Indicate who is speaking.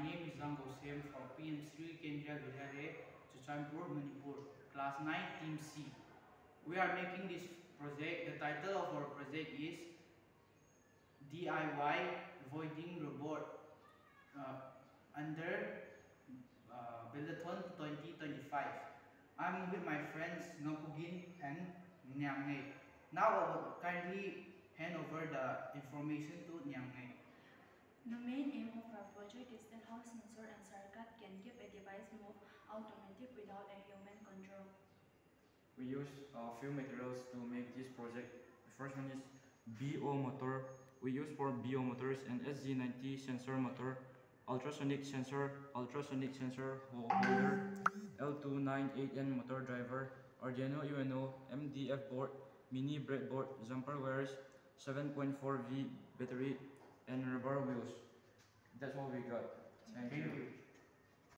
Speaker 1: name is Zhang Gausem from PM3 Kendriya Vidyalaya, Chuchampur, Manipur, Class 9, Team C. We are making this project. The title of our project is DIY Avoiding Robot under Bellathon 2025. I'm with my friends Ngapugin and Nyangay. Now I will kindly hand over the information to Nyangay.
Speaker 2: The main aim of our project is that how sensor and circuit can keep a device move automatic without a human control.
Speaker 3: We use a few materials to make this project. The first one is BO motor. We use for BO motors an SG90 sensor motor, ultrasonic sensor holder, L298N motor driver, Arduino UNO, MDF board, mini breadboard, jumper wires, 7.4V battery, and rubber wheels. That's what we got. Thank you.